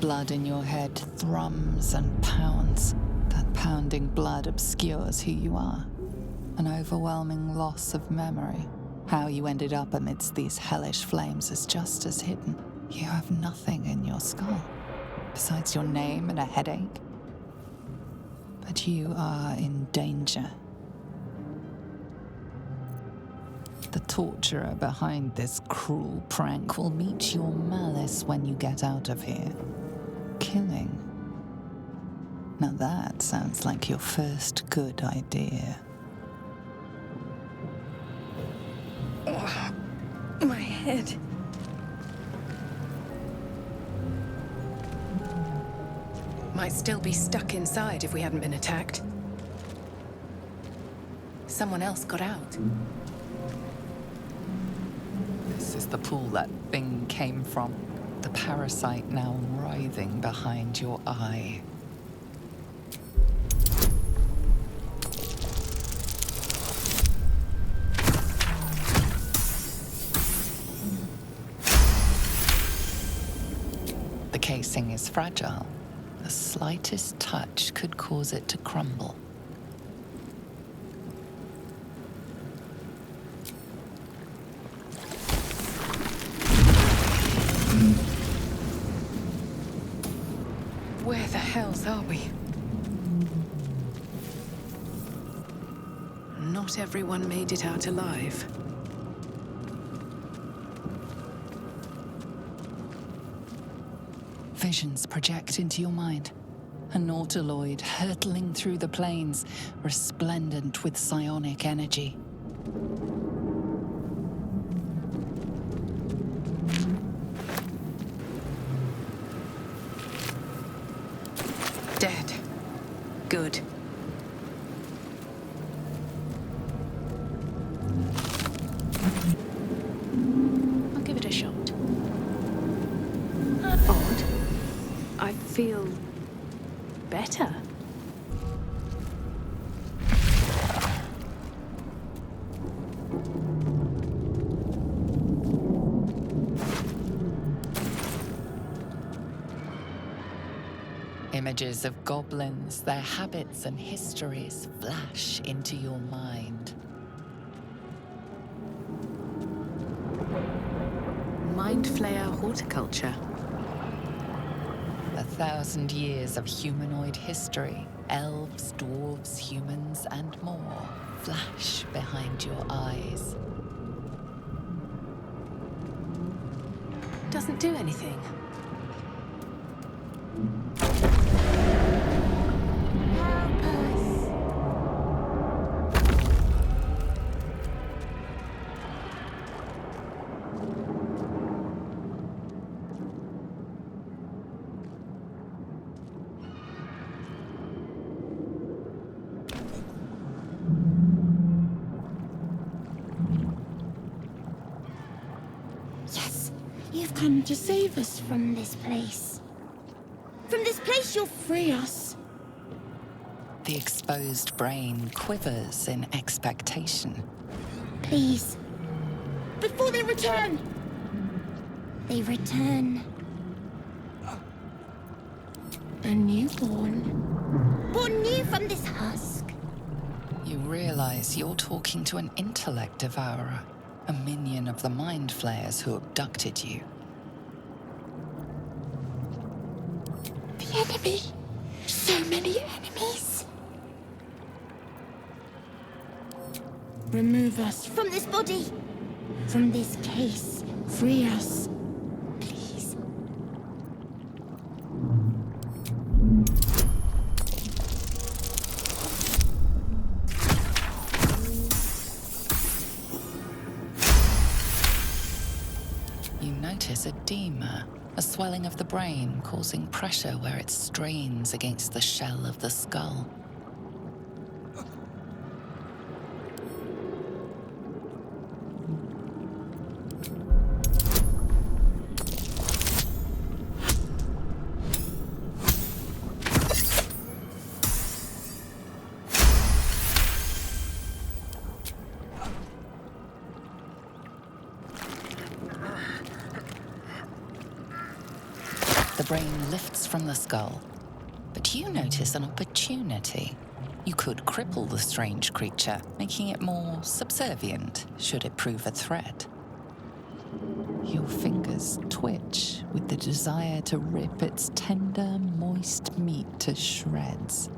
blood in your head thrums and pounds. That pounding blood obscures who you are. An overwhelming loss of memory. How you ended up amidst these hellish flames is just as hidden. You have nothing in your skull, besides your name and a headache. But you are in danger. The torturer behind this cruel prank will meet your malice when you get out of here. Killing. Now that sounds like your first good idea. Oh, my head. Might still be stuck inside if we hadn't been attacked. Someone else got out. This is the pool that thing came from. The parasite now writhing behind your eye. The casing is fragile. The slightest touch could cause it to crumble. Where the hells are we? Not everyone made it out alive. Visions project into your mind. A Nautiloid hurtling through the plains, resplendent with psionic energy. Dead. Good. I'll give it a shot. Odd. I feel better. Images of goblins, their habits and histories flash into your mind. Mind flayer horticulture. 1,000 years of humanoid history, elves, dwarves, humans, and more flash behind your eyes. Doesn't do anything. Yes, you've come to save us from this place. From this place, you'll free us. The exposed brain quivers in expectation. Please. Before they return. They return. A newborn. Born new from this husk. You realize you're talking to an intellect devourer, a minion of the mind flayers who abducted you. The enemy. So many enemies. Remove us from this body. From this case. Free us. Please. You notice edema, a swelling of the brain causing pressure where it strains against the shell of the skull. The brain lifts from the skull. But you notice an opportunity. You could cripple the strange creature, making it more subservient should it prove a threat. Your fingers twitch with the desire to rip its tender, moist meat to shreds.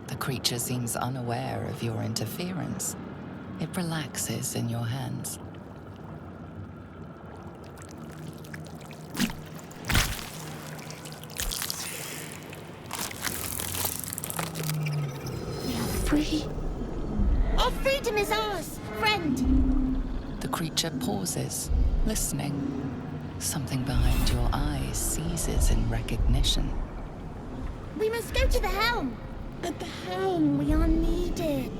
The creature seems unaware of your interference. It relaxes in your hands. We are free. Our freedom is ours, friend. The creature pauses, listening. Something behind your eyes seizes in recognition. We must go to the helm. At the helm, we are needed.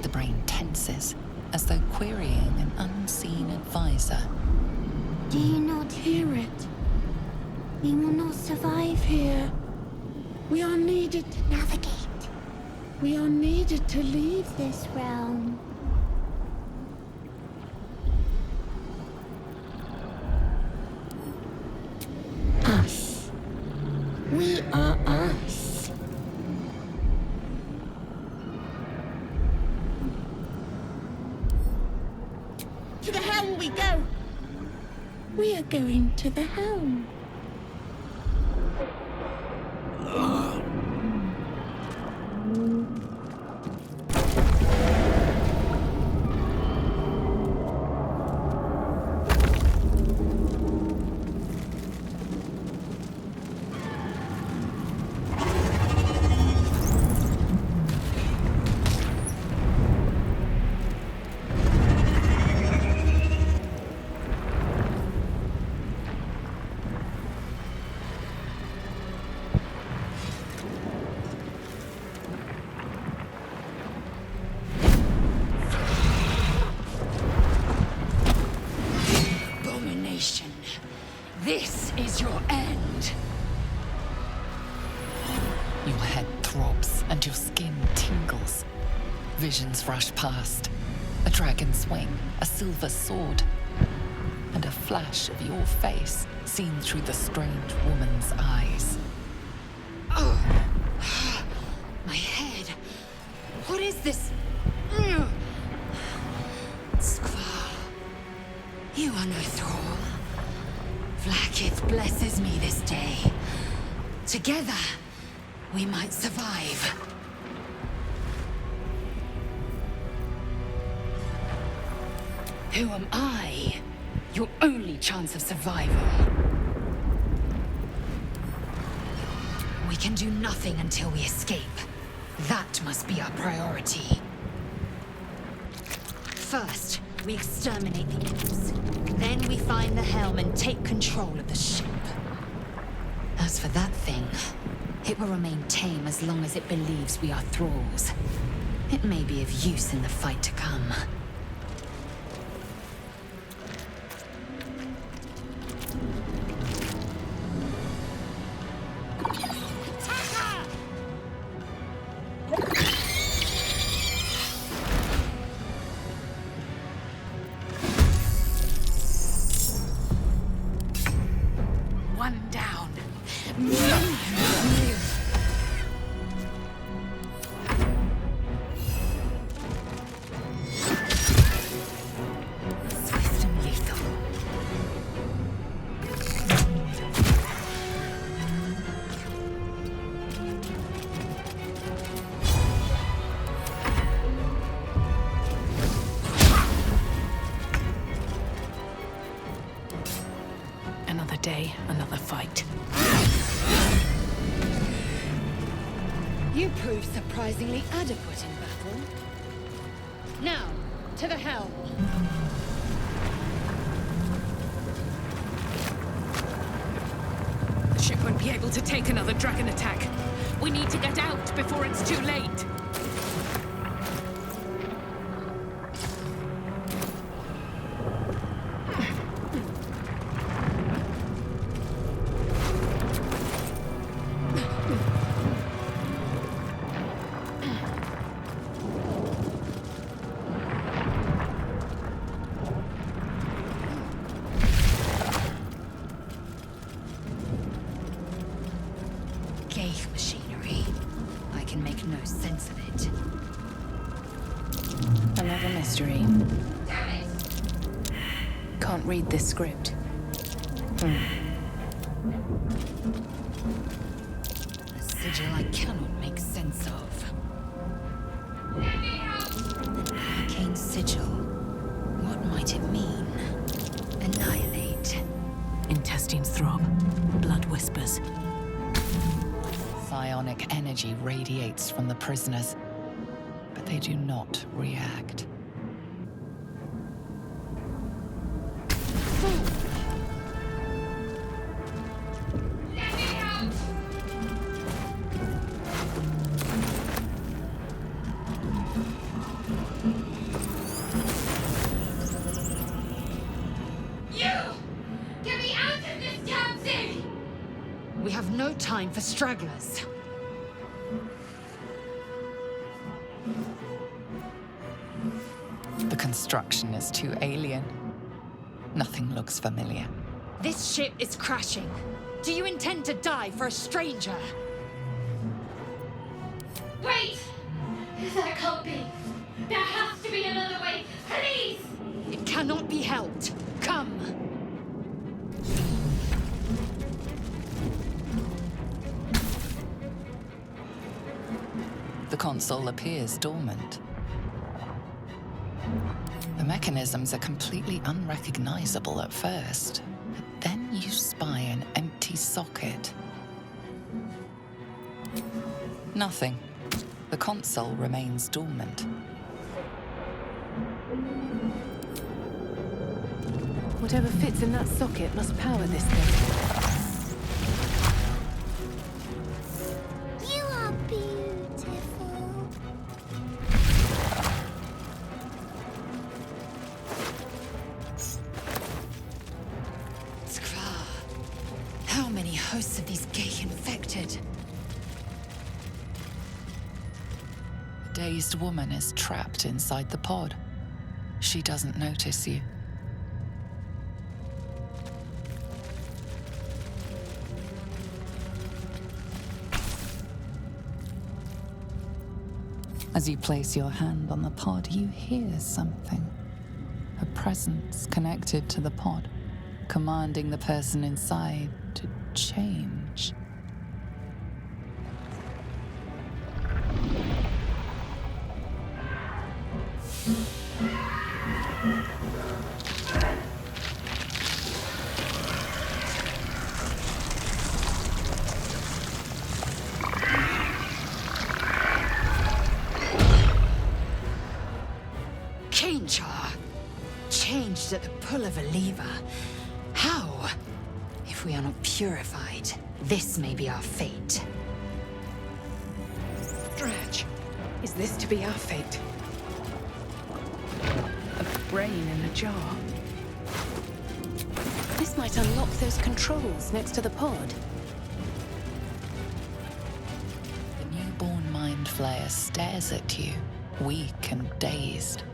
The brain tenses, as though querying an unseen advisor. Do you not hear it? We will not survive here. We are needed to navigate. We are needed to leave this realm. Us. We are us. To the helm we go. We are going to the helm. This is your end. Your head throbs and your skin tingles. Visions rush past. A dragon's wing, a silver sword, and a flash of your face seen through the strange woman's eyes. Oh, my head. What is this? Skvar, you are no thrall. Vlaakith blesses me this day. Together, we might survive. Who am I? Your only chance of survival. We can do nothing until we escape. That must be our priority. First, we exterminate the imps. Then we find the helm and take control of the ship. As for that thing, it will remain tame as long as it believes we are thralls. It may be of use in the fight to come. One down. Swift and lethal. Another day, another fight. You proved surprisingly adequate in battle. Now, to the helm. The ship won't be able to take another dragon attack. We need to get out before it's too late. mystery. Can't read this script. A sigil I cannot make sense of. Arcane sigil. What might it mean? Annihilate. Intestines throb. Blood whispers. Psionic energy radiates from the prisoners, but they do not react. We have no time for stragglers. The construction is too alien. Nothing looks familiar. This ship is crashing. Do you intend to die for a stranger? Wait! That can't be. There has to be another way. Please! It cannot be helped. Come! The console appears dormant. The mechanisms are completely unrecognizable at first, but then you spy an empty socket. Nothing. The console remains dormant. Whatever fits in that socket must power this thing. You are beautiful. Skra. How many hosts of these gay infected? The dazed woman is trapped inside the pod. She doesn't notice you. As you place your hand on the pod, you hear something. A presence connected to the pod, commanding the person inside to change. Changed at the pull of a lever. How? If we are not purified, this may be our fate. Dredge, is this to be our fate? A brain in a jar. This might unlock those controls next to the pod. The newborn mind flayer stares at you, weak and dazed.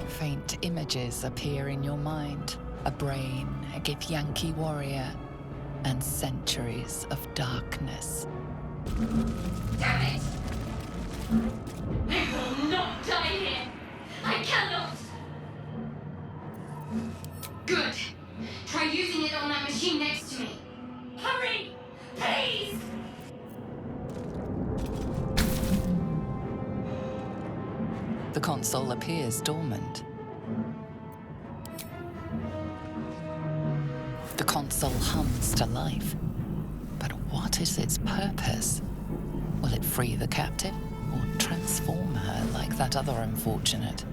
Faint images appear in your mind. A brain, a Githyanki warrior, and centuries of darkness. Damn it! I will not die here! I cannot! Good. Try using it on that machine next to me. Hurry! Please! The console appears dormant. The console hums to life. But what is its purpose? Will it free the captive or transform her like that other unfortunate?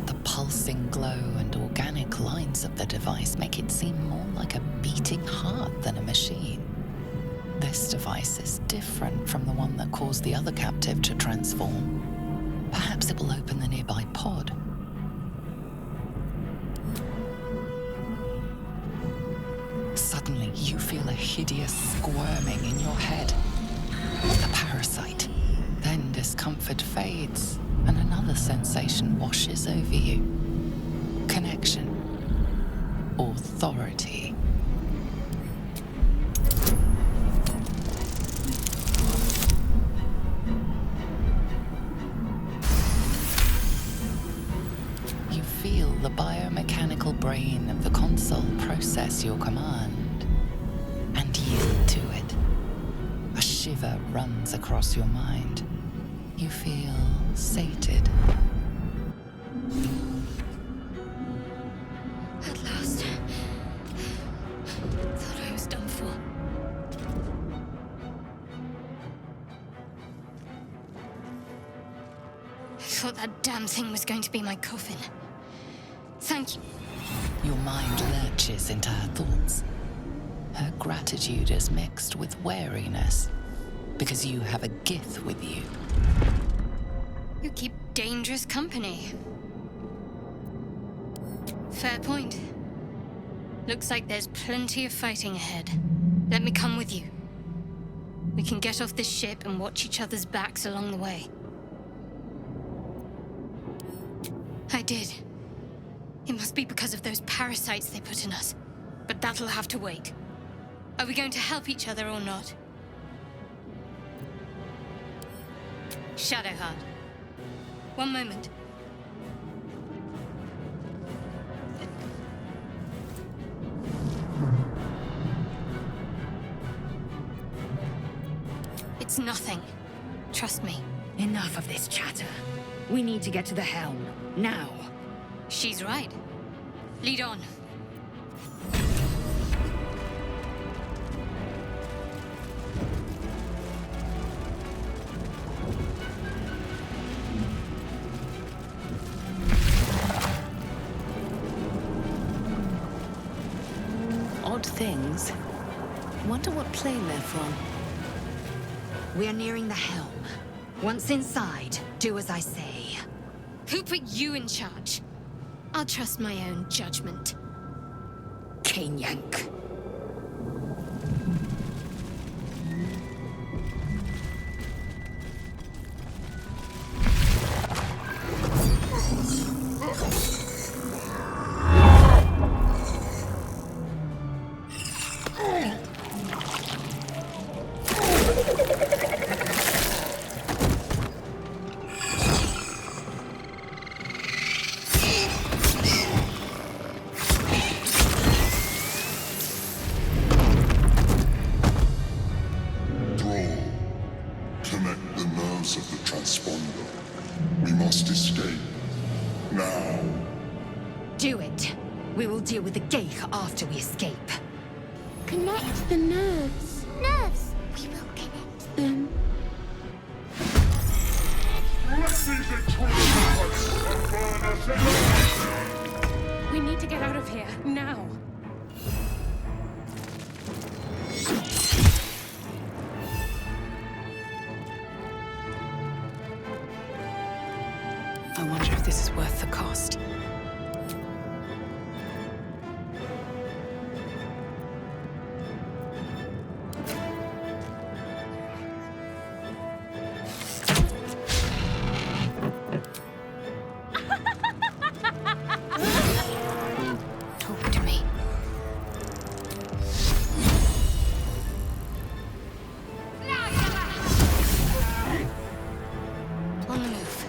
The pulsing glow and organic lines of the device make it seem more like a beating heart than a machine. This device is different from the one that caused the other captive to transform. Perhaps it will open the nearby pod feel a hideous squirming in your head. The parasite. Then discomfort fades, and another sensation washes over you. Connection. Authority. You feel the biomechanical brain of the console process your command and yield to it. A shiver runs across your mind. You feel sated. At last. Thought I was done for. I thought that damn thing was going to be my coffin. Thank you. Your mind lurches into her thoughts. Her gratitude is mixed with wariness, because you have a Gith with you. You keep dangerous company. Fair point. Looks like there's plenty of fighting ahead. Let me come with you. We can get off this ship and watch each other's backs along the way. I did. It must be because of those parasites they put in us. But that'll have to wait. Are we going to help each other or not? Shadowheart. One moment. It's nothing. Trust me. Enough of this chatter. We need to get to the helm. Now. She's right. Lead on. Odd things. Wonder what plane they're from. We're nearing the helm. Once inside, do as I say. Who put you in charge? I'll trust my own judgment. Cane Yank. Do it. We will deal with the Geich after we escape. Connect the nerves. Nerves. We will connect them. We need to get out of here, now. I wonder if this is worth the cost. Talk to me. On the move.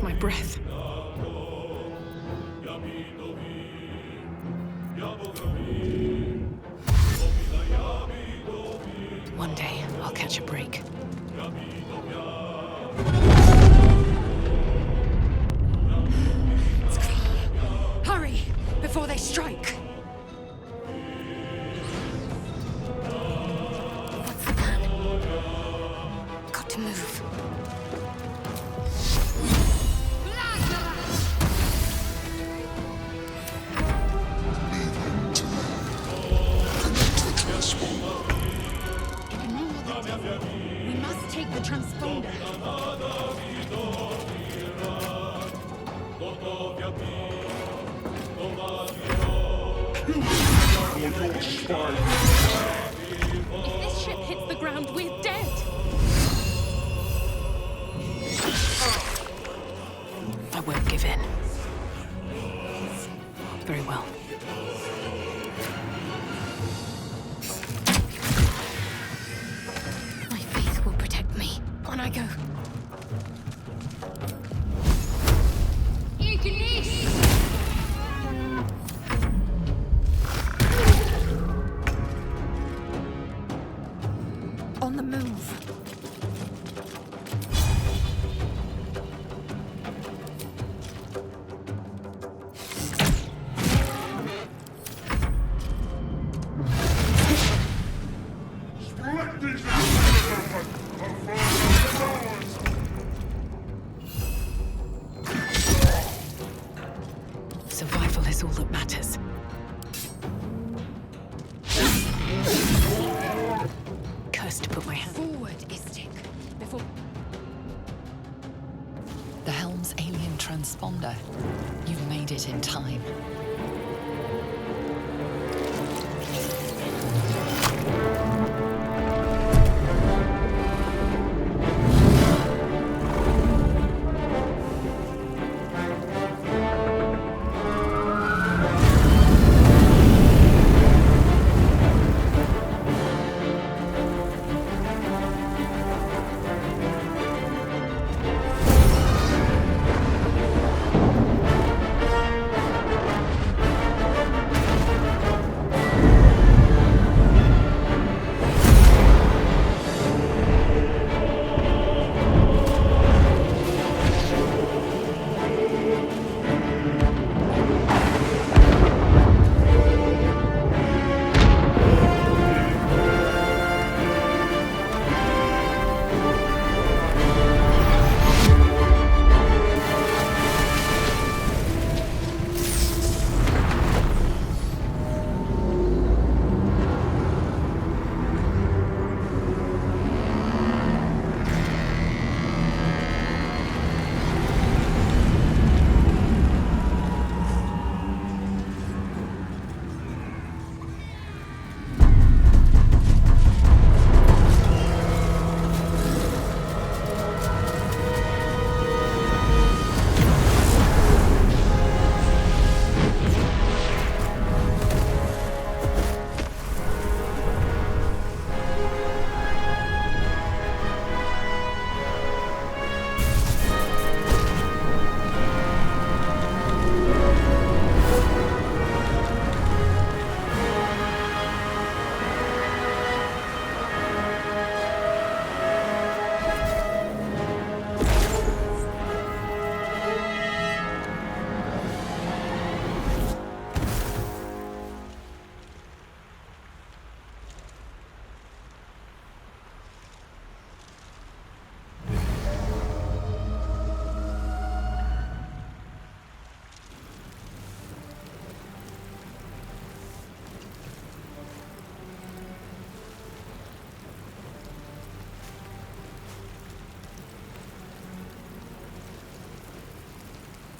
my breath. One day, I'll catch a break. Hurry, before they strike! What's the plan? Got to move. We must take the transponder. If this ship hits the ground, we're dead! I won't give in. Very well. My faith will protect me. On I go. On the move. Survival is all that matters. Cursed to put my hand. Forward, Istik. Before... The helm's alien transponder. You've made it in time.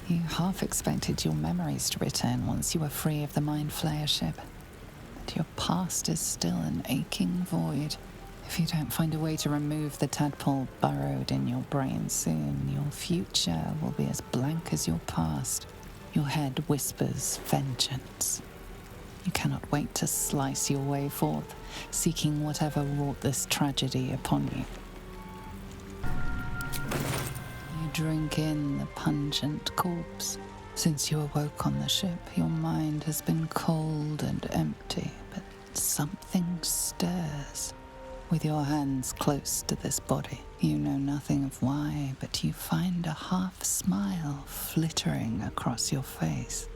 You half expected your memories to return once you were free of the Mind Flayer ship. But your past is still an aching void. If you don't find a way to remove the tadpole burrowed in your brain soon, your future will be as blank as your past. Your head whispers vengeance. You cannot wait to slice your way forth, seeking whatever wrought this tragedy upon you. You drink in the pungent corpse. Since you awoke on the ship, your mind has been cold and empty, but something stirs. With your hands close to this body, you know nothing of why, but you find a half smile flittering across your face.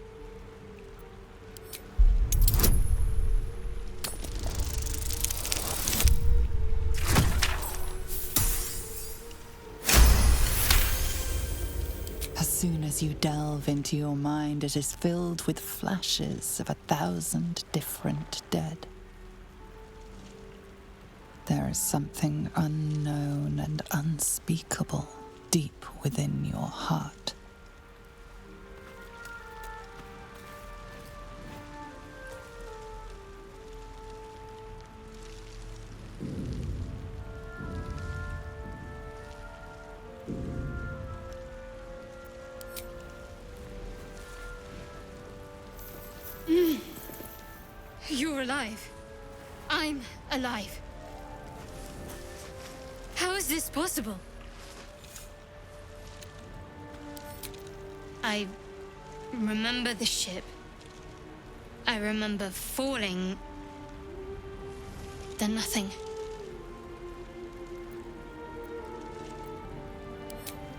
As soon as you delve into your mind, it is filled with flashes of 1,000 different dead. There is something unknown and unspeakable deep within your heart. You're alive. I'm alive. How is this possible? I remember the ship. I remember falling. Then nothing.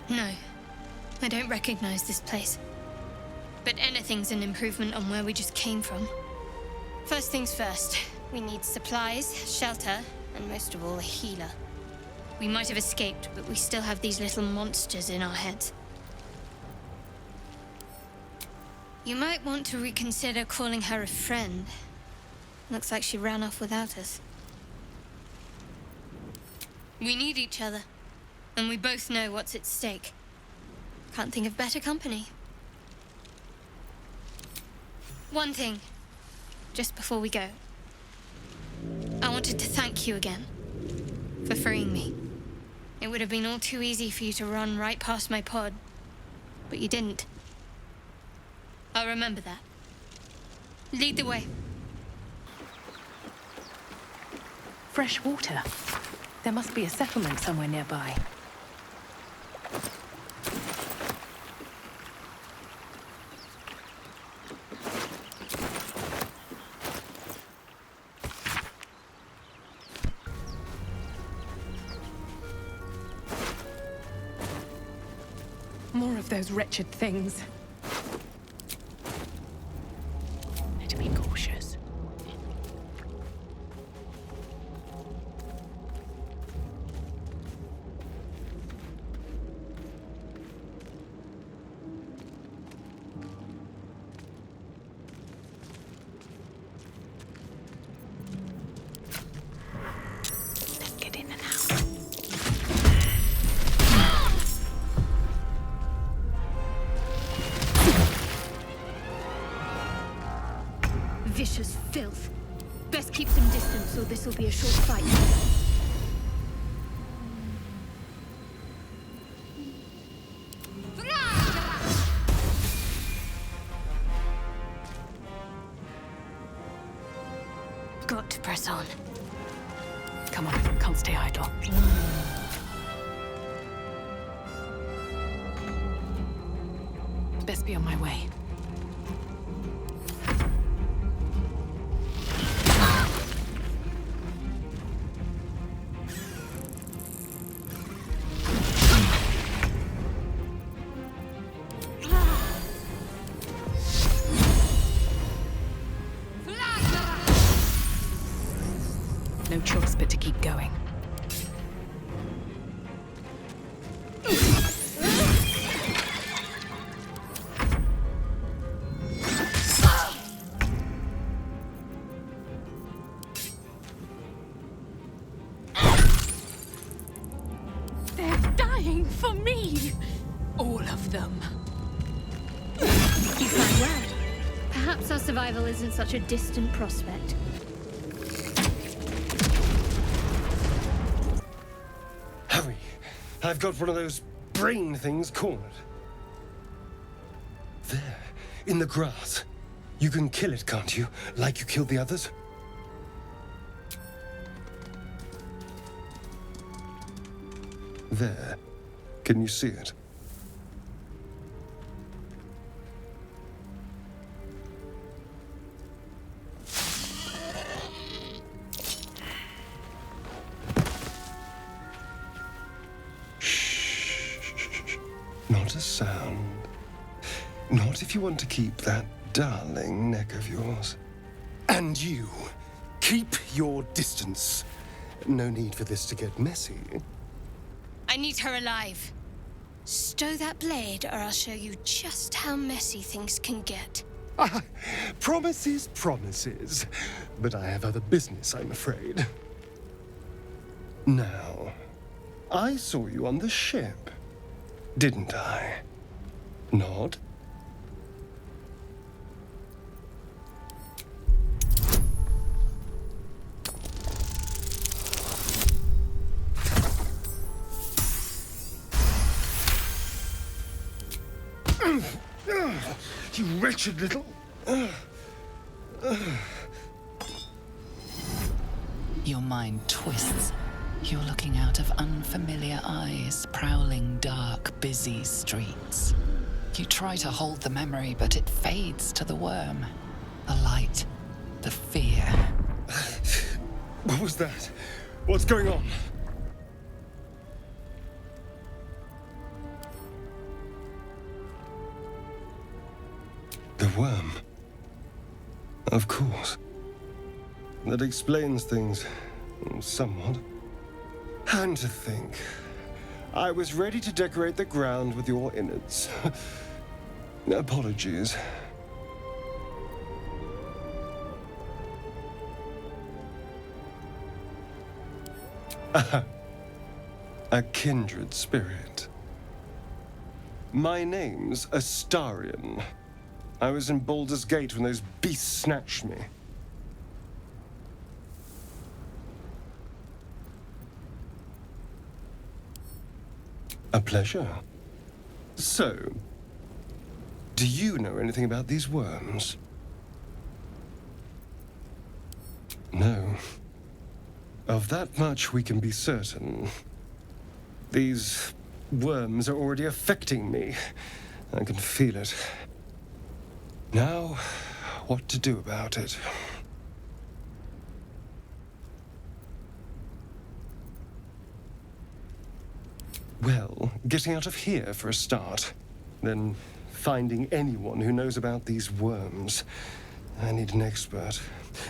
No, I don't recognize this place. But anything's an improvement on where we just came from. First things first, we need supplies, shelter, and most of all, a healer. We might have escaped, but we still have these little monsters in our heads. You might want to reconsider calling her a friend. Looks like she ran off without us. We need each other, and we both know what's at stake. Can't think of better company. One thing, just before we go. I wanted to thank you again for freeing me. It would have been all too easy for you to run right past my pod, but you didn't. I'll remember that. Lead the way. Fresh water. There must be a settlement somewhere nearby. More of those wretched things. Need to be cautious. Let's get in and out. Vicious filth. Best keep some distance, or this'll be a short fight. Got to press on. Come on, can't stay idle. Best be on my way. No choice but to keep going. They're dying for me! All of them. You find well. Perhaps our survival isn't such a distant prospect. Hurry! I've got one of those brain things cornered. There, in the grass. You can kill it, can't you? Like you killed the others? There. Can you see it? sound. Not if you want to keep that darling neck of yours. And you, keep your distance. No need for this to get messy. I need her alive. Stow that blade, or I'll show you just how messy things can get. Promises, promises. But I have other business, I'm afraid. Now, I saw you on the ship, didn't I? Nod? You wretched little... Your mind twists. You're looking out of unfamiliar eyes, prowling dark, busy streets. You try to hold the memory, but it fades to the worm. The light, the fear. What was that? What's going on? The worm. Of course. That explains things somewhat. And to think, I was ready to decorate the ground with your innards. Apologies. A kindred spirit. My name's Astarion. I was in Baldur's Gate when those beasts snatched me. A pleasure. So, do you know anything about these worms? No. Of that much we can be certain. These worms are already affecting me. I can feel it. Now, what to do about it? Well, getting out of here for a start. Then finding anyone who knows about these worms. I need an expert.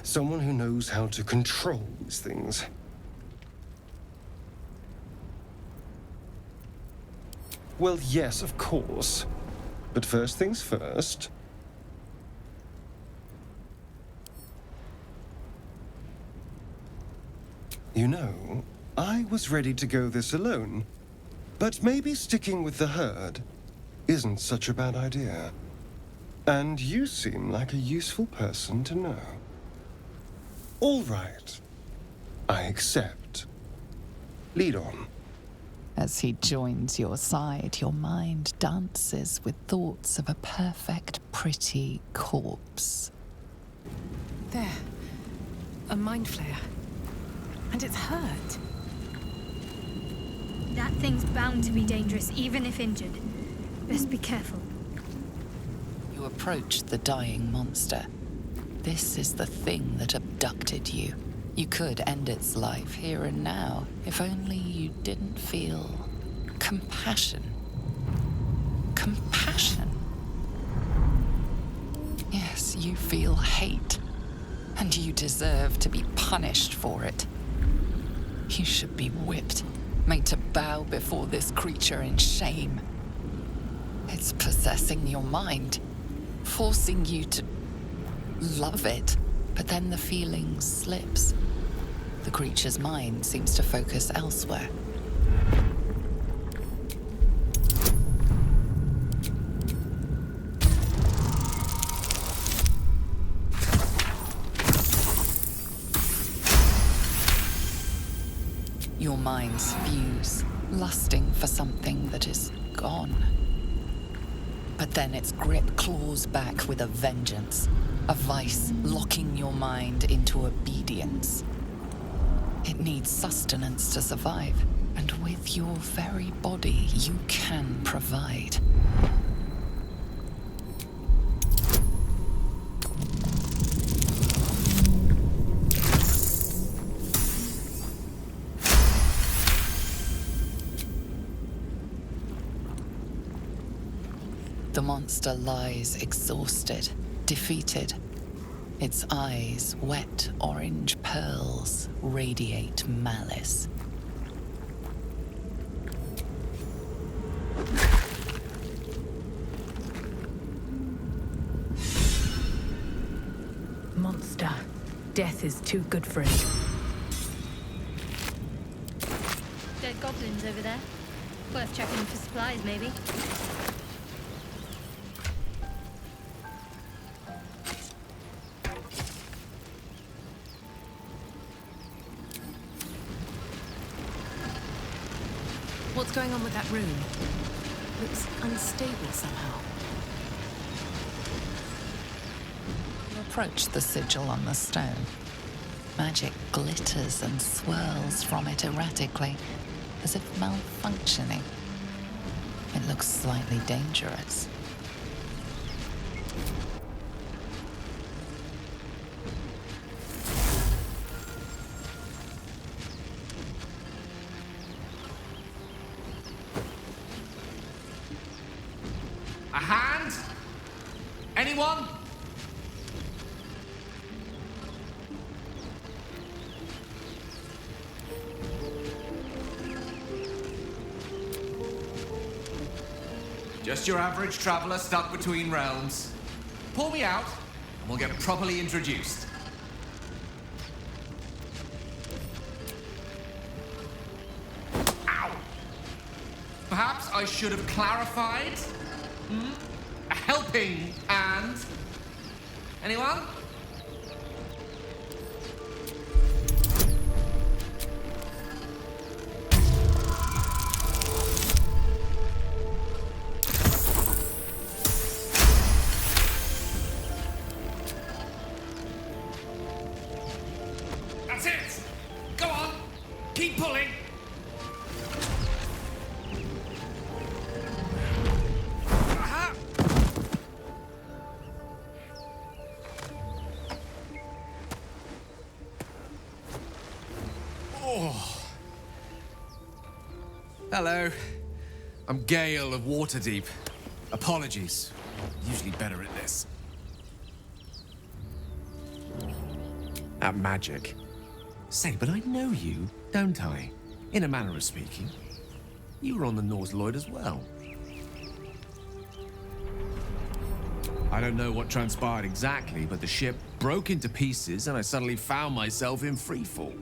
Someone who knows how to control these things. Well, yes, of course. But first things first. You know, I was ready to go this alone. But maybe sticking with the herd isn't such a bad idea. And you seem like a useful person to know. All right. I accept. Lead on. As he joins your side, your mind dances with thoughts of a perfect, pretty corpse. There. A mind flare. And it's hurt. That thing's bound to be dangerous, even if injured. Best be careful. You approach the dying monster. This is the thing that abducted you. You could end its life here and now, if only you didn't feel compassion. Compassion. Yes, you feel hate, and you deserve to be punished for it. You should be whipped, made to bow before this creature in shame. It's possessing your mind, forcing you to love it, but then the feeling slips. The creature's mind seems to focus elsewhere. Your minds fuse, lusting for something that is gone. But then its grip claws back with a vengeance, a vice locking your mind into obedience. It needs sustenance to survive, and with your very body, you can provide. The monster lies exhausted, defeated. Its eyes, wet orange pearls, radiate malice. Monster. Death is too good for it. Dead goblins over there. Worth checking for supplies, maybe. What's going on with that room? Looks unstable somehow. You approach the sigil on the stone. Magic glitters and swirls from it erratically, as if malfunctioning. It looks slightly dangerous. A hand? Anyone? Just your average traveler stuck between realms. Pull me out, and we'll get properly introduced. Ow! Perhaps I should have clarified? A helping hand? Anyone? That's it! Go on! Keep pulling! Aha! Oh. Hello. I'm Gale of Waterdeep. Apologies. Usually better at this. At magic. Say, but I know you, don't I? In a manner of speaking. You were on the Nautiloid as well. I don't know what transpired exactly, but the ship broke into pieces and I suddenly found myself in freefall.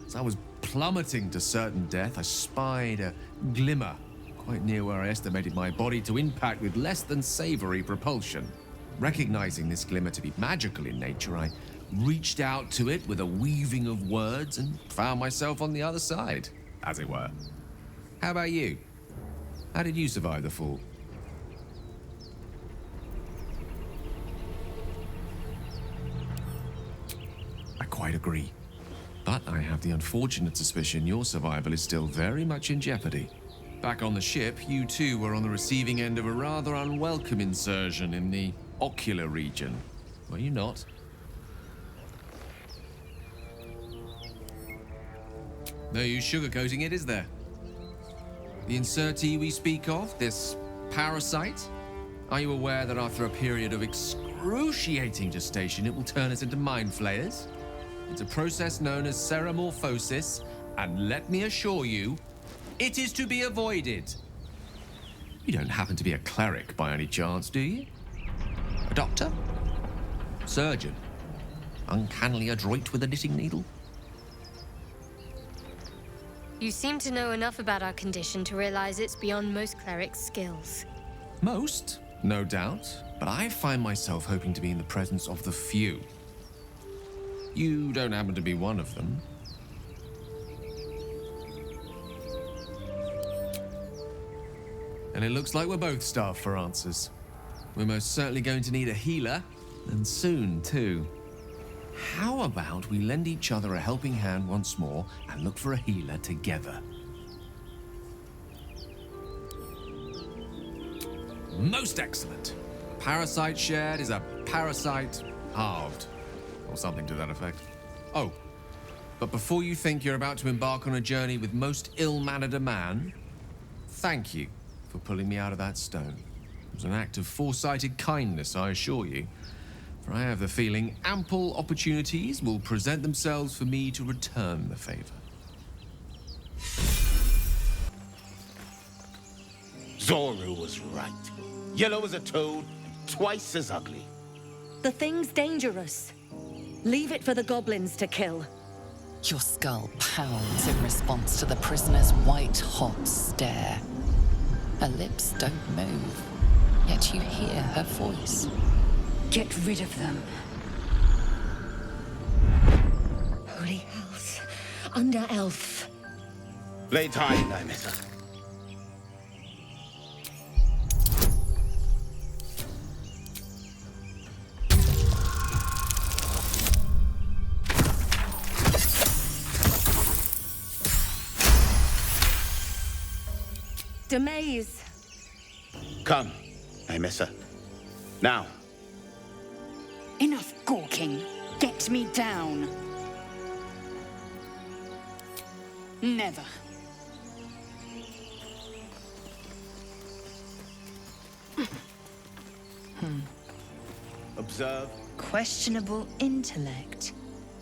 As I was plummeting to certain death, I spied a glimmer quite near where I estimated my body to impact with less than savory propulsion. Recognizing this glimmer to be magical in nature, I reached out to it with a weaving of words and found myself on the other side, as it were. How about you? How did you survive the fall? I quite agree. But I have the unfortunate suspicion your survival is still very much in jeopardy. Back on the ship, you too were on the receiving end of a rather unwelcome insertion in the ocular region. Were you not? No use sugarcoating it, is there? The insertee we speak of, this parasite, are you aware that after a period of excruciating gestation, it will turn us into mind flayers? It's a process known as ceremorphosis, and let me assure you, it is to be avoided. You don't happen to be a cleric by any chance, do you? A doctor? Surgeon? Uncannily adroit with a knitting needle? You seem to know enough about our condition to realize it's beyond most clerics' skills. Most, no doubt, but I find myself hoping to be in the presence of the few. You don't happen to be one of them. And it looks like we're both starved for answers. We're most certainly going to need a healer, and soon, too. How about we lend each other a helping hand once more and look for a healer together? Most excellent. Parasite shared is a parasite halved, or something to that effect. Oh, but before you think you're about to embark on a journey with most ill-mannered a man, thank you for pulling me out of that stone. was an act of foresighted kindness, I assure you. For I have the feeling ample opportunities will present themselves for me to return the favor. Zoru was right. Yellow as a toad, and twice as ugly. The thing's dangerous. Leave it for the goblins to kill. Your skull pounds in response to the prisoner's white-hot stare. Her lips don't move, yet you hear her voice. Get rid of them. Holy house. Under elf. Blades high, Nymissa. Demaze. Come, Nymissa. Now. Enough gawking. Get me down. Never. Observe. Questionable intellect.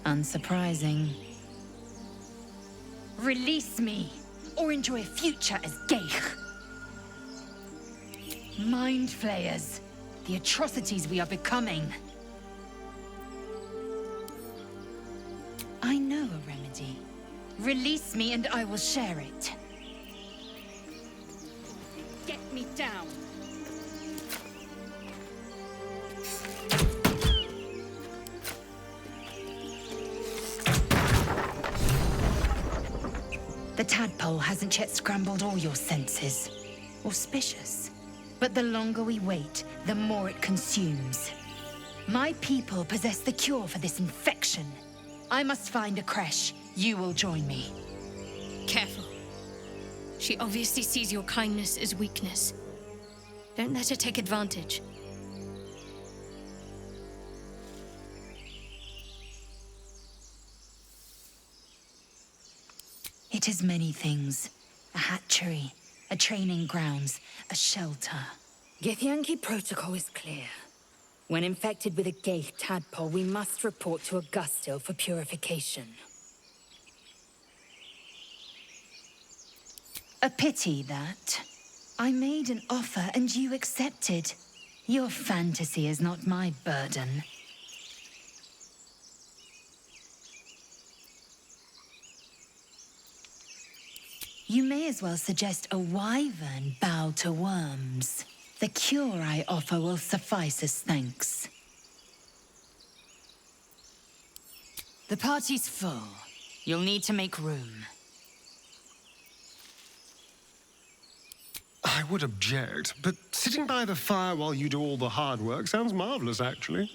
Unsurprising. Release me, or enjoy a future as Geich. Mind flayers. The atrocities we are becoming. I know a remedy. Release me and I will share it. Get me down. The tadpole hasn't yet scrambled all your senses. Auspicious. But the longer we wait, the more it consumes. My people possess the cure for this infection. I must find a creche. You will join me. Careful. She obviously sees your kindness as weakness. Don't let her take advantage. It is many things. A hatchery, a training grounds, a shelter. Githyanki protocol is clear. When infected with a Geich tadpole, we must report to Augustil for purification. A pity that. I made an offer and you accepted. Your fantasy is not my burden. You may as well suggest a wyvern bow to worms. The cure I offer will suffice as thanks. The party's full. You'll need to make room. I would object, but sitting by the fire while you do all the hard work sounds marvelous, actually.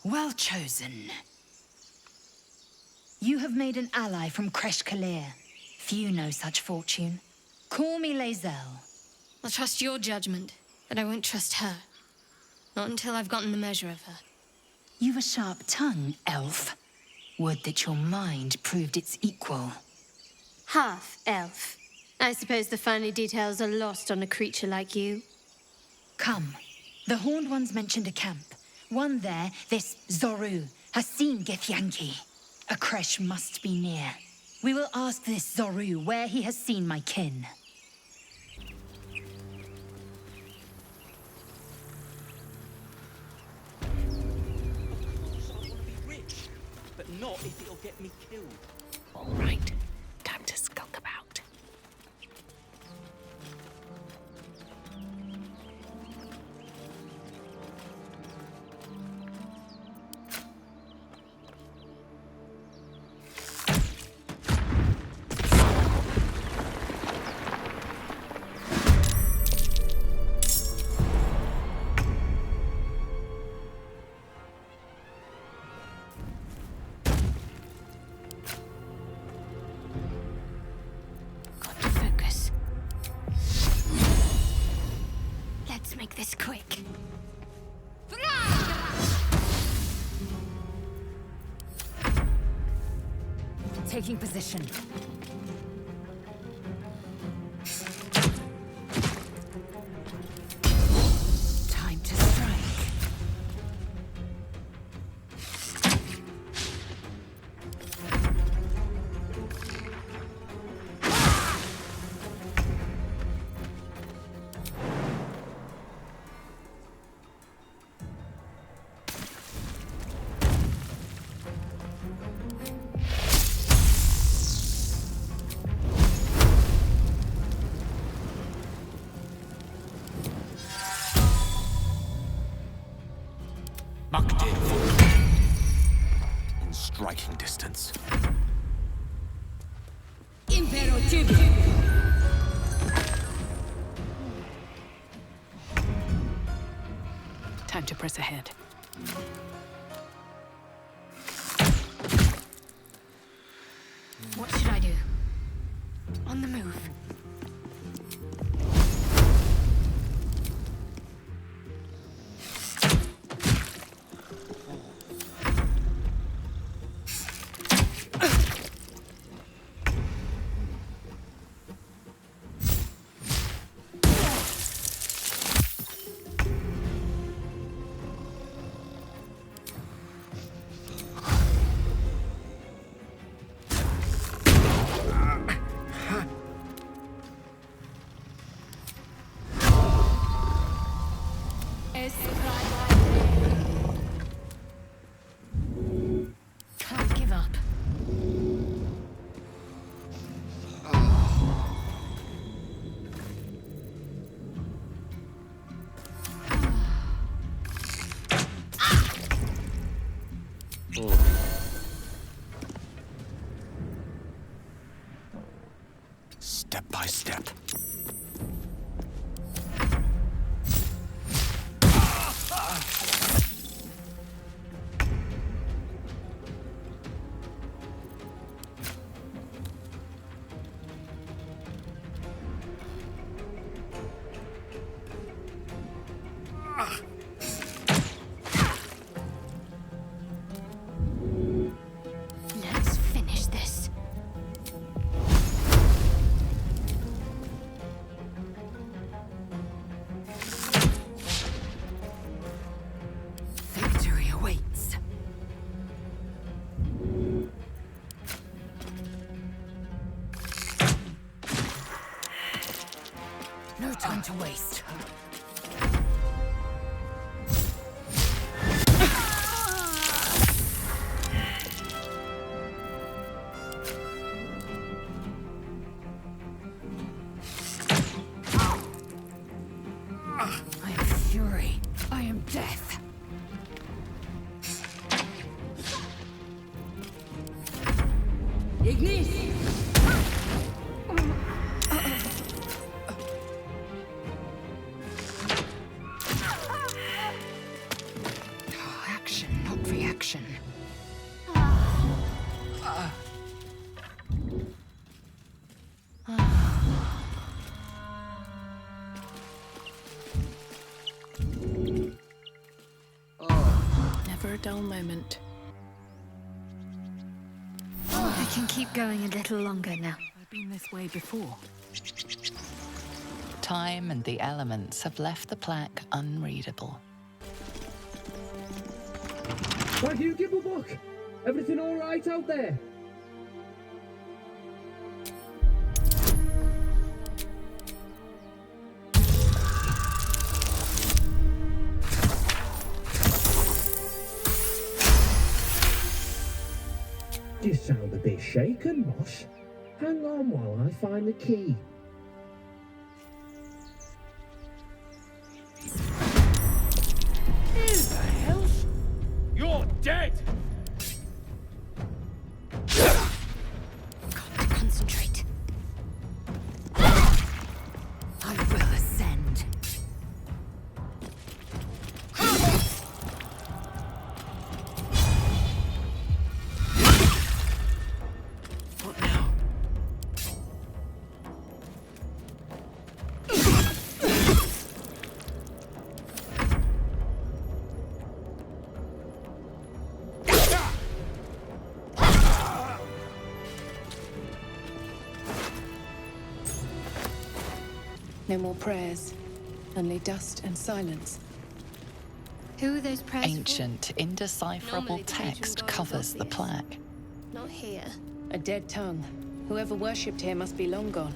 Well chosen. You have made an ally from Kresh Kalir. Few know such fortune. Call me Lae'zel. I'll trust your judgment, but I won't trust her. Not until I've gotten the measure of her. You've a sharp tongue, elf. Would that your mind proved its equal. Half elf. I suppose the finer details are lost on a creature like you. Come. The Horned Ones mentioned a camp. One there, this Zoru, has seen Githyanki. A creche must be near. We will ask this Zoru where he has seen my kin. But not if it'll get me killed. All right, time to skulk about. Make this quick. Taking position. Time to press ahead. What should I do? On the move. Can't give up. Step by step. Let's finish this. Victory awaits. No time to waste. I am fury. I am death. Ignis! Action, not reaction. Never a dull moment. I can keep going a little longer now. I've been this way before. Time and the elements have left the plaque unreadable. Thank you, Gibblebuck. Everything all right out there? You sound a bit shaken, Moss. Hang on while I find the key. Who the hell? You're dead! Got to concentrate. I will ascend. What now? No more prayers. Only dust and silence. Who are those prayers Ancient, indecipherable Normally the patron text god covers of the Orpheus. plaque. for? Not here. A dead tongue. Whoever worshipped here must be long gone.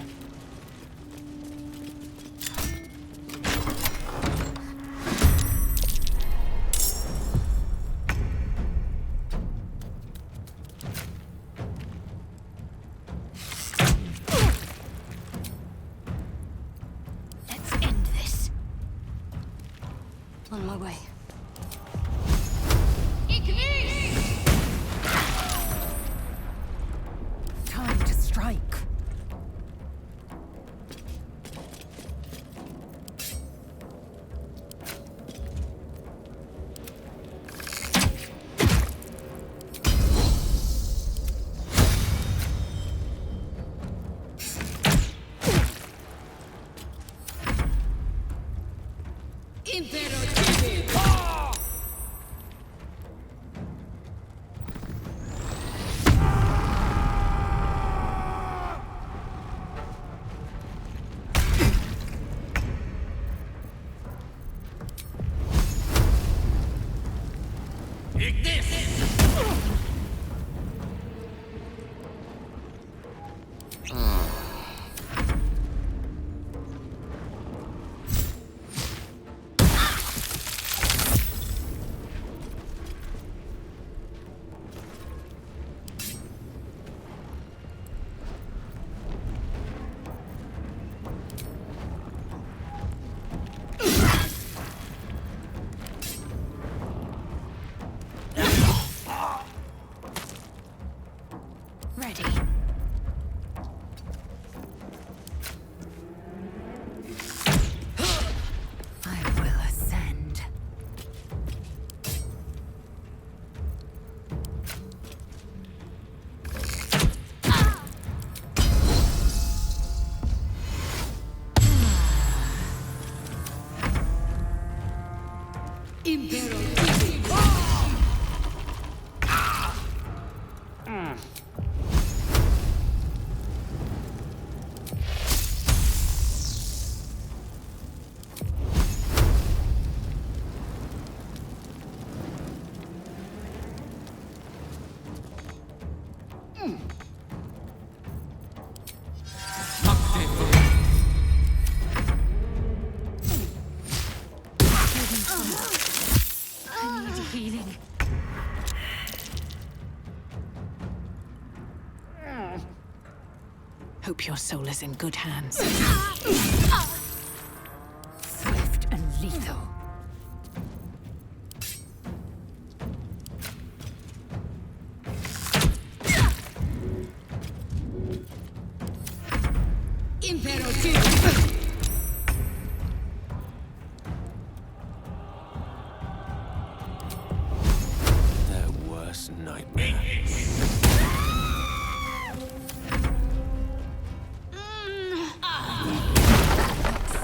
Let's end this. On my way. Time to strike. Hope your soul is in good hands. Swift and lethal. Their worst nightmare.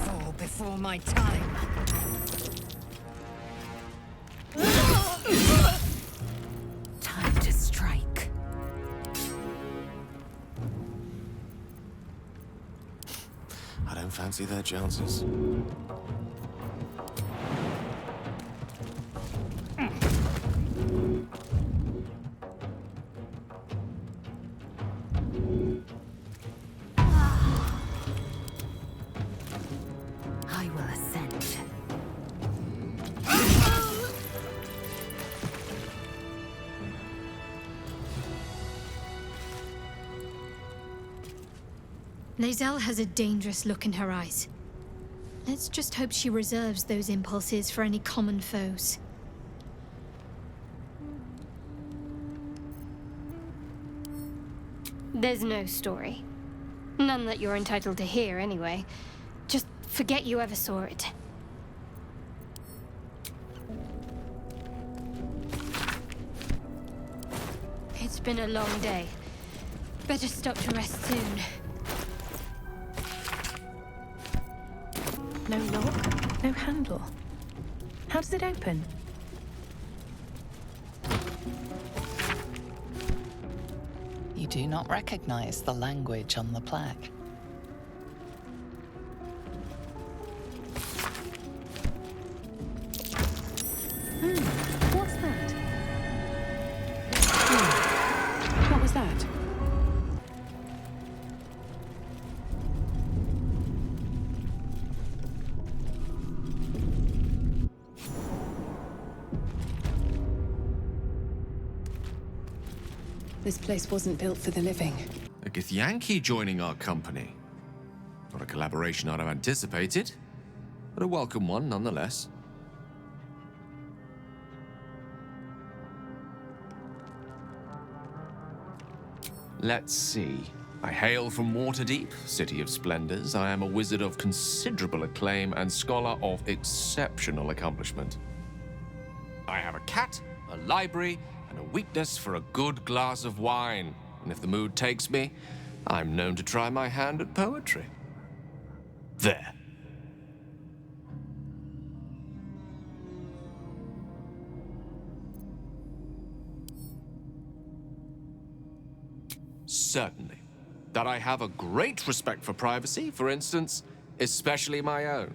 Fall before my time. Time to strike. I don't fancy their chances. I will ascend. Lae'zel has a dangerous look in her eyes. Let's just hope she reserves those impulses for any common foes. There's no story. None that you're entitled to hear, anyway. Just forget you ever saw it. It's been a long day. Better stop to rest soon. No lock, no handle. How does it open? You do not recognize the language on the plaque. What's that? What was that? This place wasn't built for the living. A Githyanki joining our company. Not a collaboration I'd have anticipated, but a welcome one nonetheless. Let's see. I hail from Waterdeep, City of Splendors. I am a wizard of considerable acclaim and scholar of exceptional accomplishment. I have a cat, a library, and a weakness for a good glass of wine. And if the mood takes me, I'm known to try my hand at poetry. There. Certainly. That I have a great respect for privacy, for instance, especially my own.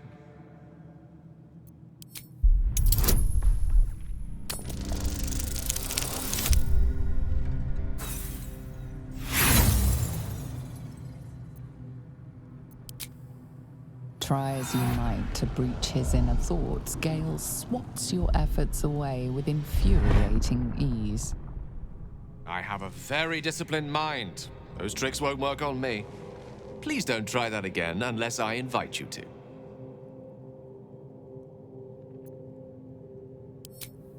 Try as you might to breach his inner thoughts, Gale swats your efforts away with infuriating ease. I have a very disciplined mind. Those tricks won't work on me. Please don't try that again unless I invite you to.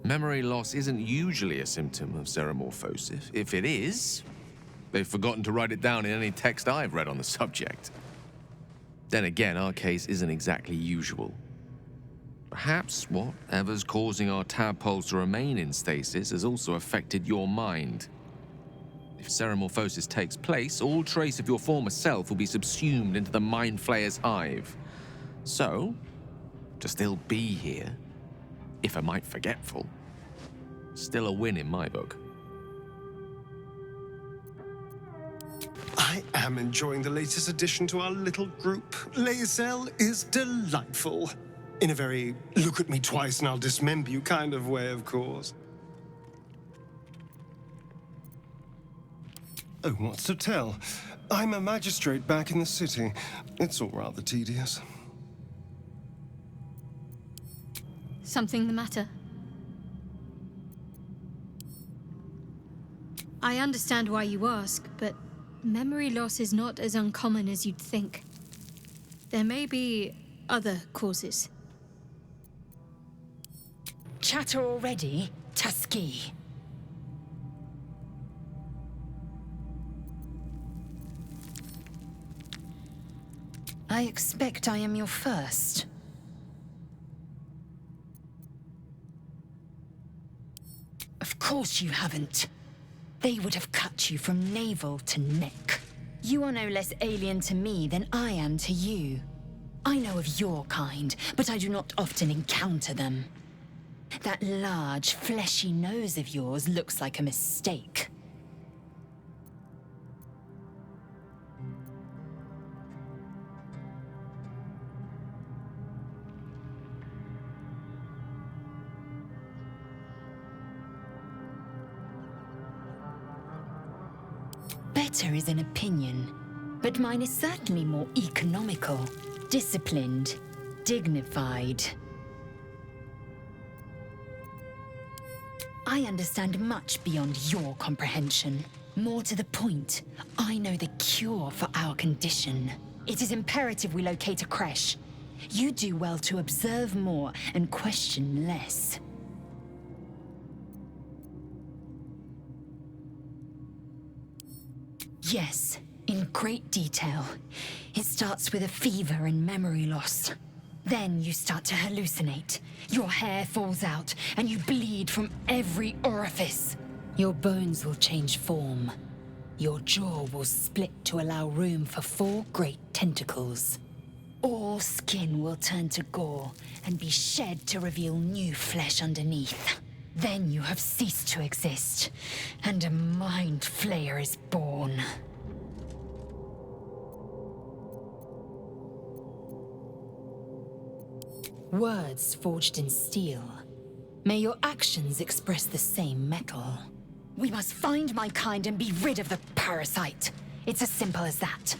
Memory loss isn't usually a symptom of xenomorphosis. If it is, they've forgotten to write it down in any text I've read on the subject. Then again, our case isn't exactly usual. Perhaps whatever's causing our tadpoles to remain in stasis has also affected your mind. If xenomorphosis takes place, all trace of your former self will be subsumed into the Mind Flayer's hive. So, to still be here, if a mite forgetful, still a win in my book. I am enjoying the latest addition to our little group. Lae'zel is delightful. In a very look at me twice and I'll dismember you kind of way, of course. Oh, what's to tell? I'm a magistrate back in the city. It's all rather tedious. Something the matter? I understand why you ask, but Memory loss is not as uncommon as you'd think. There may be other causes. Chatter already, Tusky. I expect I am your first. Of course you haven't. They would have cut you from navel to neck. You are no less alien to me than I am to you. I know of your kind, but I do not often encounter them. That large, fleshy nose of yours looks like a mistake. Better is an opinion, but mine is certainly more economical, disciplined, dignified. I understand much beyond your comprehension. More to the point, I know the cure for our condition. It is imperative we locate a creche. You do well to observe more and question less. Yes, in great detail. It starts with a fever and memory loss. Then you start to hallucinate. Your hair falls out, and you bleed from every orifice. Your bones will change form. Your jaw will split to allow room for 4 great tentacles. All skin will turn to gore and be shed to reveal new flesh underneath. Then you have ceased to exist, and a mind flayer is born. Words forged in steel. May your actions express the same metal. We must find my kind and be rid of the parasite. It's as simple as that.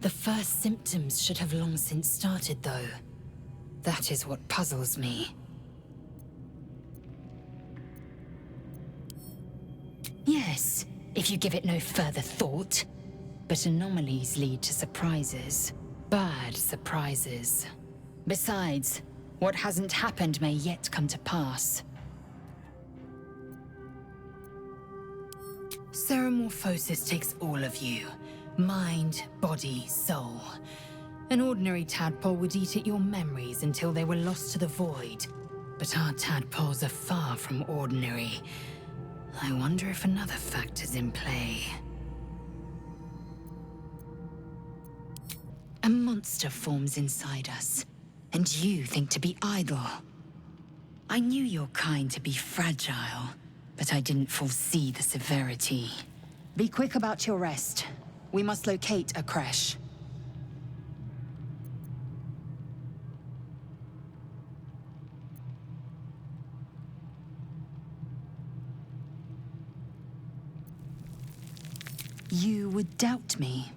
The first symptoms should have long since started, though. That is what puzzles me. Yes, if you give it no further thought. But anomalies lead to surprises. Bad surprises. Besides, what hasn't happened may yet come to pass. Ceremorphosis takes all of you. Mind, body, soul. An ordinary tadpole would eat at your memories until they were lost to the void. But our tadpoles are far from ordinary. I wonder if another factor's in play. A monster forms inside us, and you think to be idle. I knew your kind to be fragile, but I didn't foresee the severity. Be quick about your rest. We must locate a creche. You would doubt me.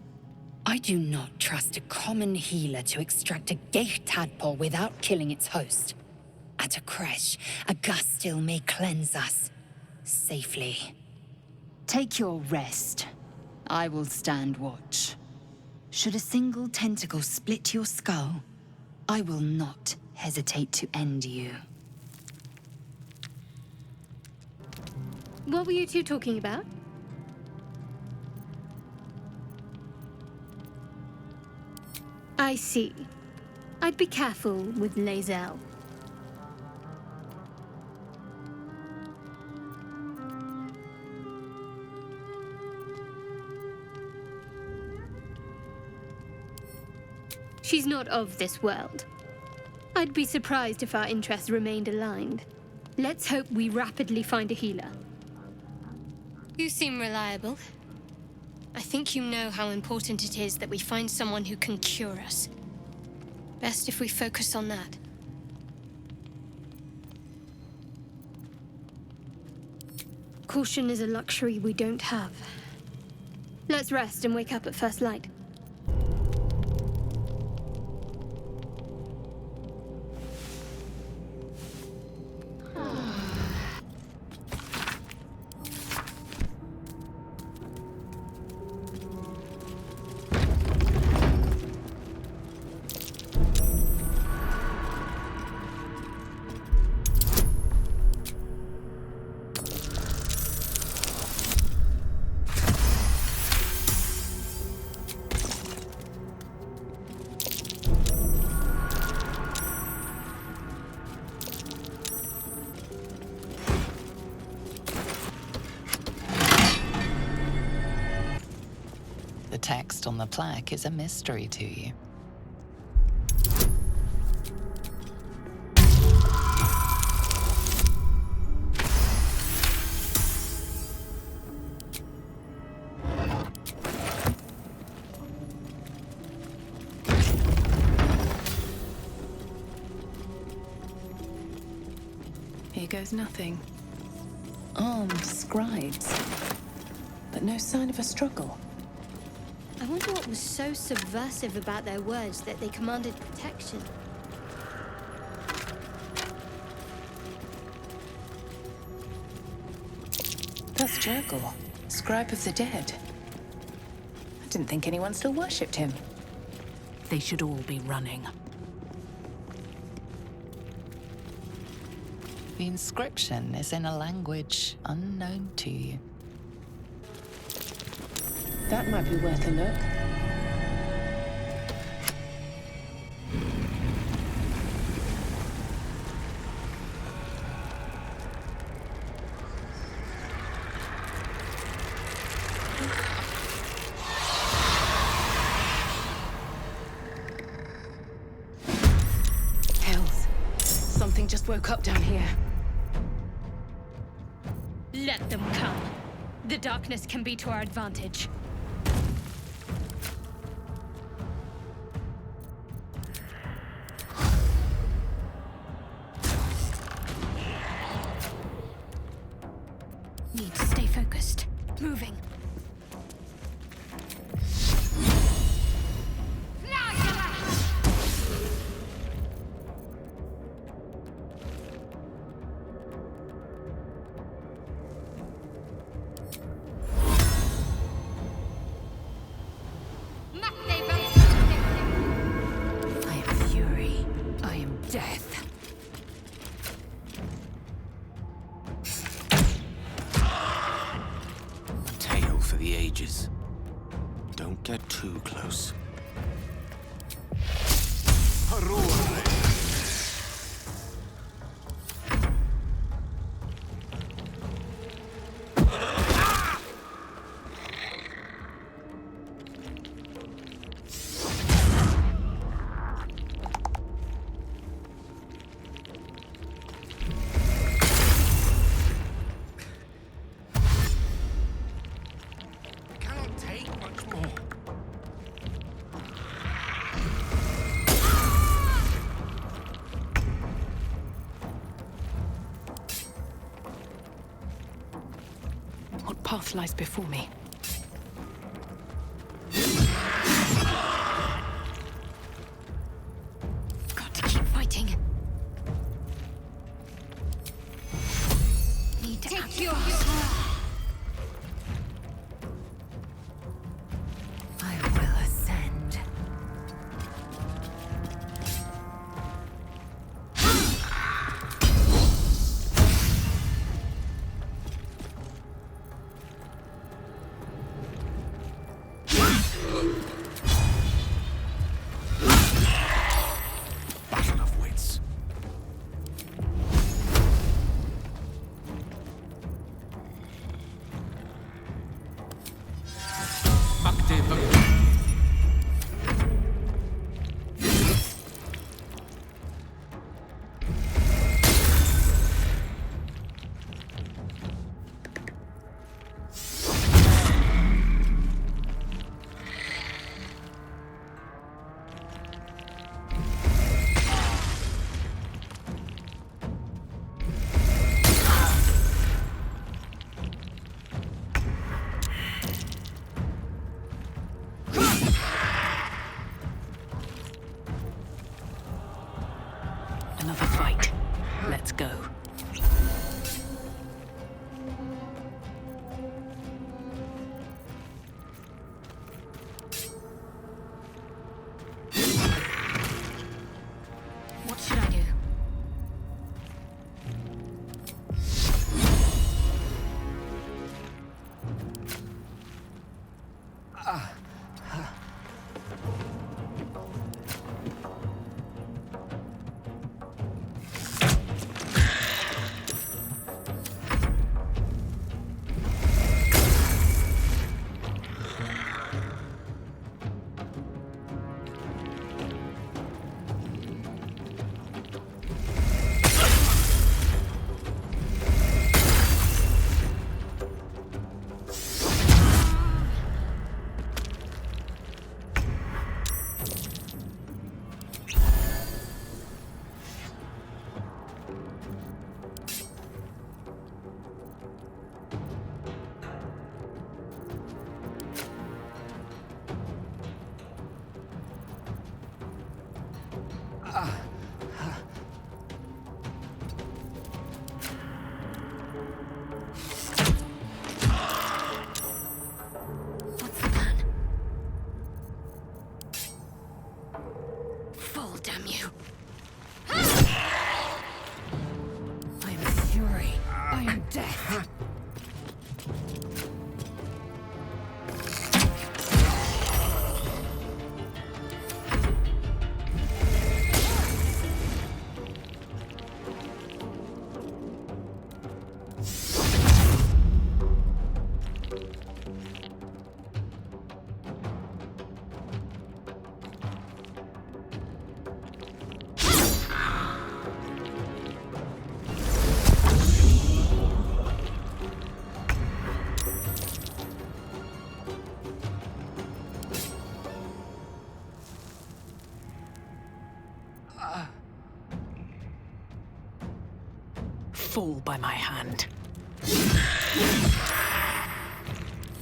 I do not trust a common healer to extract a gay tadpole without killing its host. At a creche, a gust still may cleanse us. Safely. Take your rest. I will stand watch. Should a single tentacle split your skull, I will not hesitate to end you. What were you two talking about? I see. I'd be careful with Lae'zel. She's not of this world. I'd be surprised if our interests remained aligned. Let's hope we rapidly find a healer. You seem reliable. I think you know how important it is that we find someone who can cure us. Best if we focus on that. Caution is a luxury we don't have. Let's rest and wake up at first light. text on the plaque is a mystery to you. Here goes nothing. Armed scribes. But no sign of a struggle. I wonder what was so subversive about their words that they commanded protection. That's Jurgle, scribe of the dead. I didn't think anyone still worshipped him. They should all be running. The inscription is in a language unknown to you. That might be worth a look. Hells. Something just woke up down here. Let them come. The darkness can be to our advantage. Need to stay focused. Moving. I am fury. I am death. A tale for the ages. Don't get too close. Cannot take much more. What path lies before me? Got to keep fighting. Need to take yours. I will ascend. Battle of wits. Active. What's the plan? Fall, damn you. I am fury. I am death. Fall by my hand.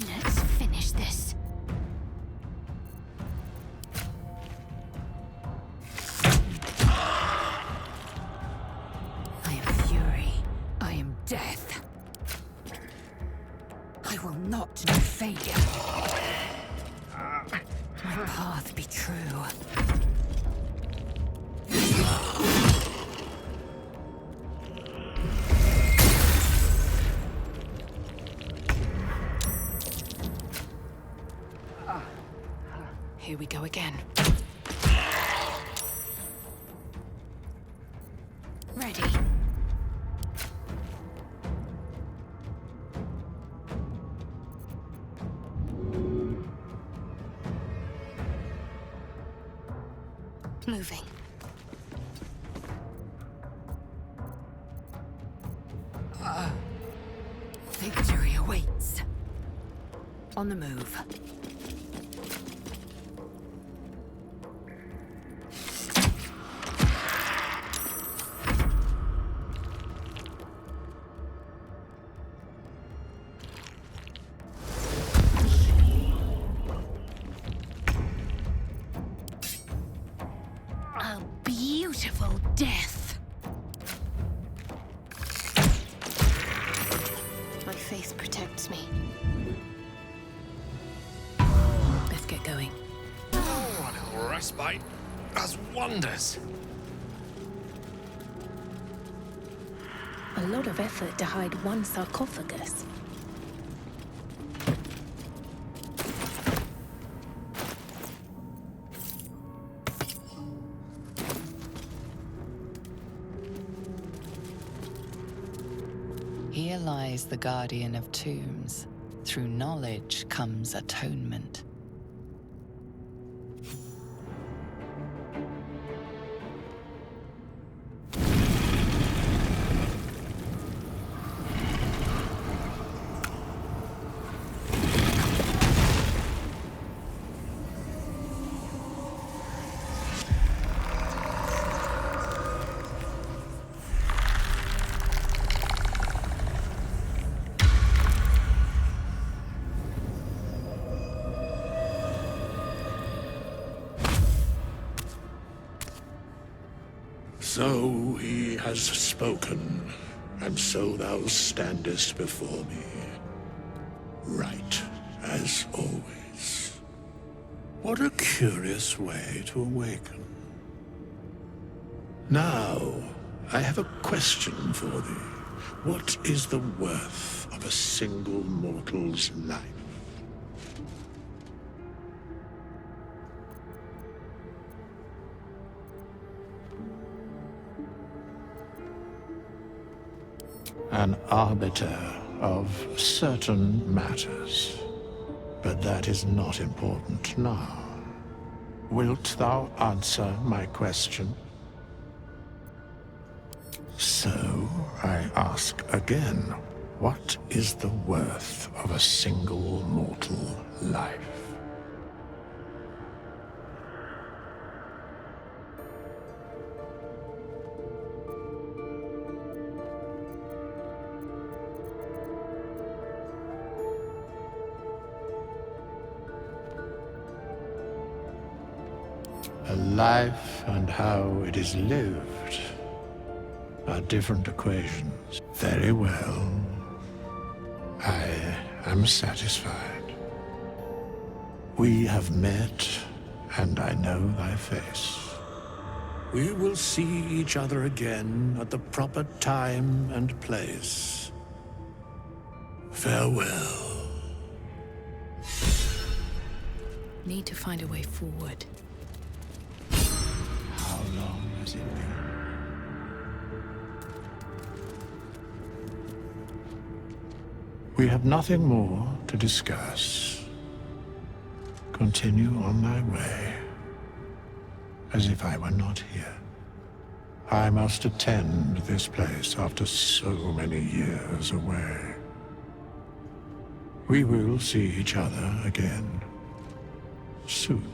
Let's finish this. I am fury. I am death. I will not know failure. My path be true. Here we go again. Ready. Moving. Victory awaits. On the move. A beautiful death. My faith protects me. Let's get going. Oh, a little respite does wonders. A lot of effort to hide one sarcophagus. Here lies the guardian of tombs. Through knowledge comes atonement. So he has spoken, and so thou standest before me, right as always. What a curious way to awaken. Now, I have a question for thee. What is the worth of a single mortal's life? An arbiter of certain matters. But that is not important now. Wilt thou answer my question? So, I ask again, what is the worth of a single mortal life? A life and how it is lived are different equations. Very well. I am satisfied. We have met, and I know thy face. We will see each other again at the proper time and place. Farewell. Need to find a way forward. How long has it been? We have nothing more to discuss. Continue on thy way, as if I were not here. I must attend this place after so many years away. We will see each other again soon.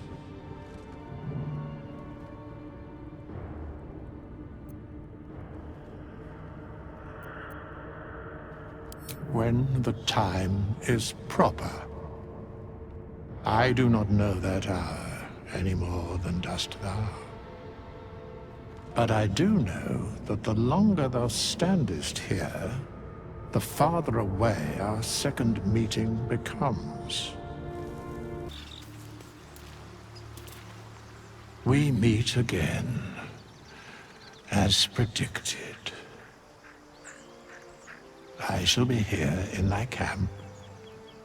When the time is proper. I do not know that hour any more than dost thou. But I do know that the longer thou standest here, the farther away our second meeting becomes. We meet again, as predicted. I shall be here in thy camp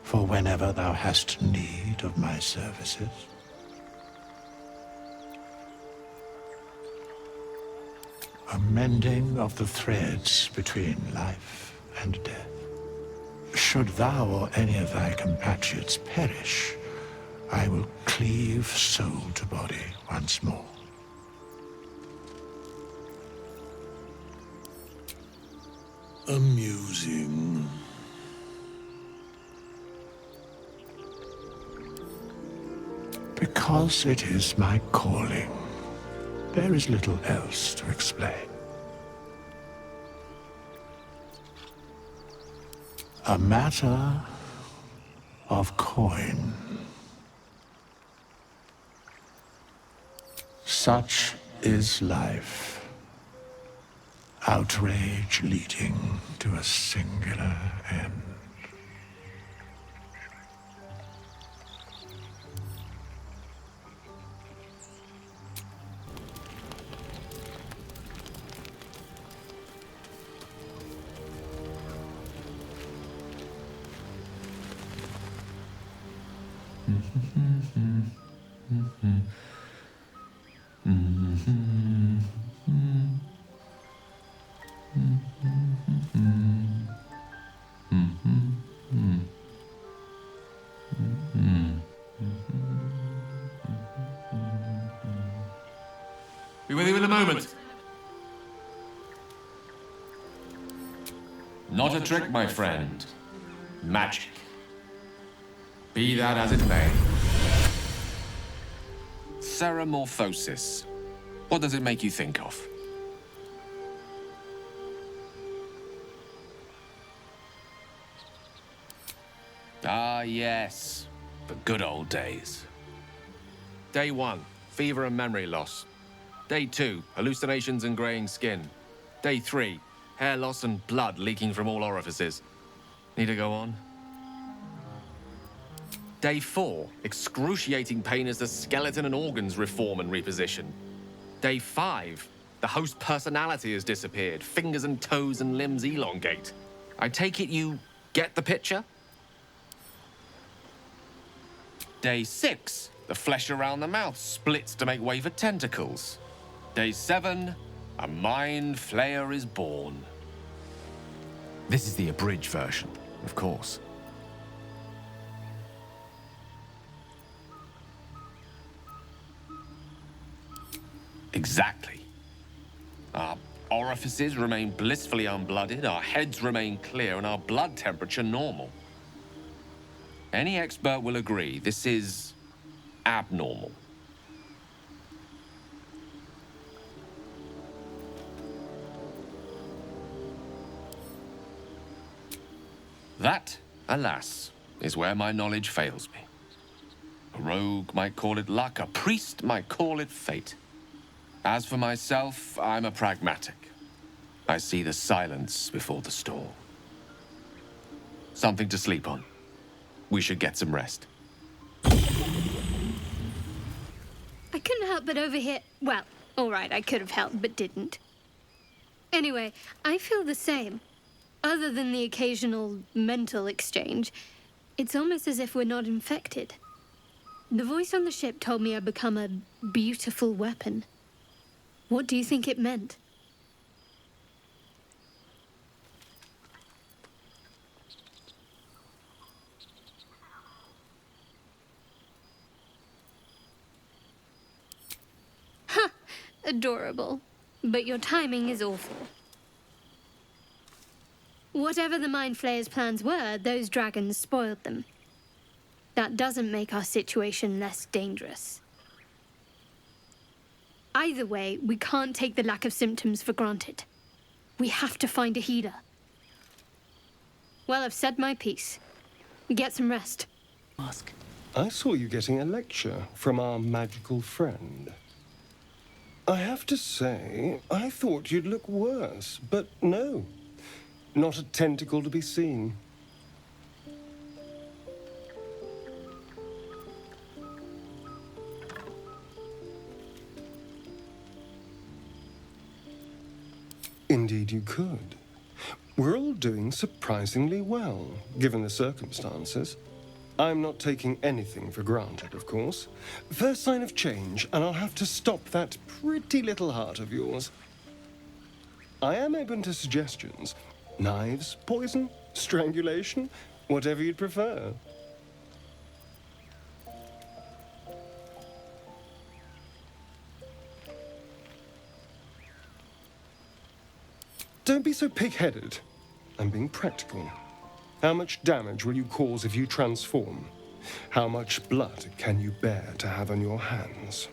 for whenever thou hast need of my services. A mending of the threads between life and death. Should thou or any of thy compatriots perish, I will cleave soul to body once more. Amusing. Because it is my calling. There is little else to explain. A matter of coin. Such is life. Outrage leading to a singular end. Be with you in a moment. Not a trick, my friend. Magic. Be that as it may. Ceramorphosis. What does it make you think of? Ah, yes. The good old days. Day 1, fever and memory loss. Day 2, hallucinations and graying skin. Day 3, hair loss and blood leaking from all orifices. Need to go on? Day 4, excruciating pain as the skeleton and organs reform and reposition. Day 5, the host personality has disappeared. Fingers and toes and limbs elongate. I take it you get the picture? Day 6, the flesh around the mouth splits to make way for tentacles. Day 7, a mind flayer is born. This is the abridged version, of course. Exactly. Our orifices remain blissfully unblooded, our heads remain clear, and our blood temperature normal. Any expert will agree this is abnormal. That, alas, is where my knowledge fails me. A rogue might call it luck, a priest might call it fate. As for myself, I'm a pragmatic. I see the silence before the storm. Something to sleep on. We should get some rest. I couldn't help but overhear. Well, alright, I could have helped, but didn't. Anyway, I feel the same. Other than the occasional mental exchange, it's almost as if we're not infected. The voice on the ship told me I'd become a beautiful weapon. What do you think it meant? Huh, adorable. But your timing is awful. Whatever the Mind Flayer's plans were, those dragons spoiled them. That doesn't make our situation less dangerous. Either way, we can't take the lack of symptoms for granted. We have to find a healer. Well, I've said my piece. Get some rest. I saw you getting a lecture from our magical friend. I have to say, I thought you'd look worse, but no. Not a tentacle to be seen. Indeed you could. We're all doing surprisingly well, given the circumstances. I'm not taking anything for granted, of course. First sign of change, and I'll have to stop that pretty little heart of yours. I am open to suggestions. Knives, poison, strangulation, whatever you'd prefer. Don't be so pig-headed. I'm being practical. How much damage will you cause if you transform? How much blood can you bear to have on your hands?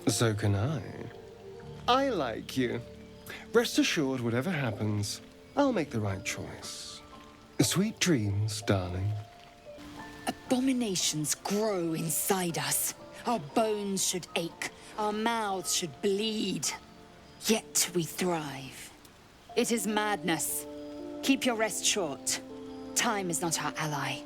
So can I. I like you. Rest assured, whatever happens, I'll make the right choice. Sweet dreams, darling. Abominations grow inside us. Our bones should ache. Our mouths should bleed. Yet we thrive. It is madness. Keep your rest short. Time is not our ally.